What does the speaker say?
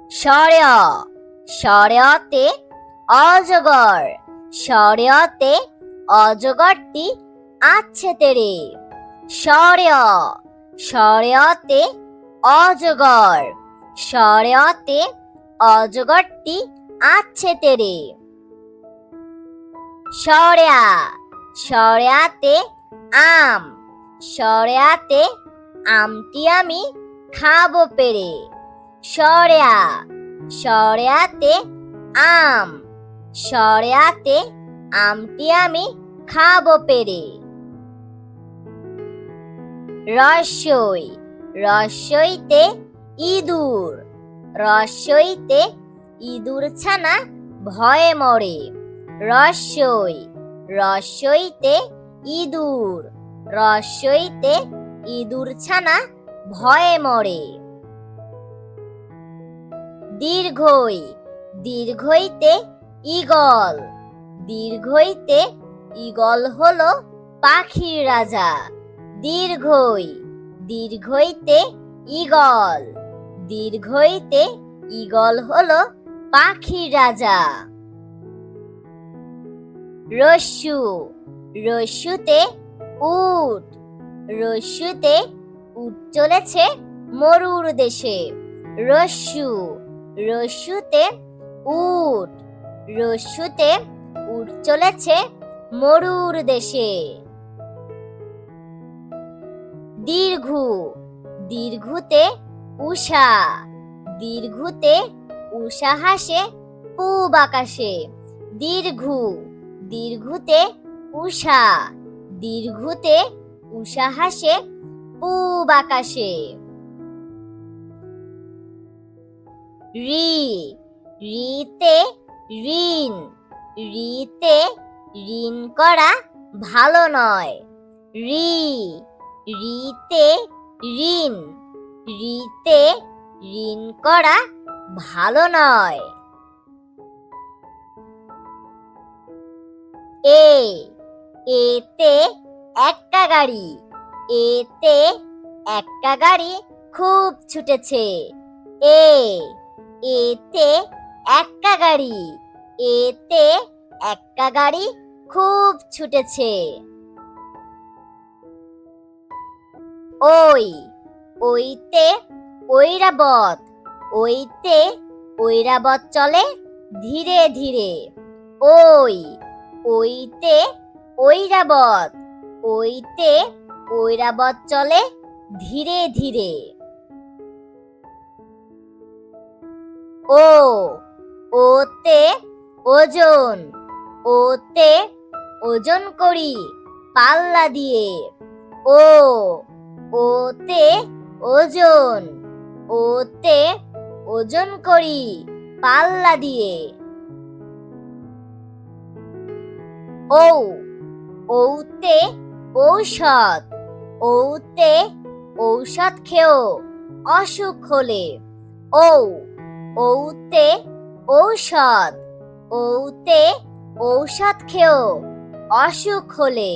শর্য শর্যতে অজগর, শর্যতে অজগরটি আছে তেরে। শর্য শর্যতে অজগর, শর্যতে অজগরটি আছে তেরে। শর্যা শর্যাতে আম, শর্যাতে আমটি আমি খাবো পেরে। শর্যা শর্যাতে আম, শর্যাতে আমটি আমি খাবো পেরে। রস্যই রস্যইতে ইঁদুর, রস্যইতে ইঁদুর ছানা ভয়ে মরে। রস্যই রস্যইতে ইঁদুর, রস্যইতে ইঁদুর ছানা ভয়ে মরে। দীর্ঘই দীর্ঘইতে ঈগল, দীর্ঘইতে ঈগল হলো পাখির রাজা। দীর্ঘই দীর্ঘইতে ঈগল, দীর্ঘইতে ঈগল হলো পাখির রাজা। রস্যু রস্যুতে উট, রস্যুতে উট চলেছে মরুর দেশে। রস্যু রস্যুতে উট, রস্যুতে উট চলেছে মরুর দেশে। দীর্ঘু দীর্ঘুতে উষা, দীর্ঘুতে উষা হাসে পূব আকাশে। দীর্ঘু দীর্ঘুতে উষা, দীর্ঘুতে উষা হাসে পূব আকাশে। ঋ ঋতে ঋণ, ঋতে ঋণ করা ভালো নয়। ঋ ঋতে ঋণ, ঋতে ঋণ করা ভালো নয়। এতে এক্কা গাড়ি, এতে এক্কা গাড়ি খুব ছুটেছে। এতে এক্কা গাড়ি, এতে এক্কা গাড়ি খুব ছুটেছে। ওইতে ঐরাবত, ওইতে ঐরাবত চলে ধীরে ধীরে। ওইতে ঐরাবত, ওইতে ঐরাবত চলে ধীরে ধীরে। ওতে ওজন, ওতে ওজন করি পাল্লা দিয়ে। ওতে ওজন, ওতে ওজন করি পাল্লা দিয়ে। ওতে ঔষধ, ওতে ঔষধ খেও অসুখ হলে। ওতে ঔষধ, ওতে ঔষধ খেও অসুখ হলে।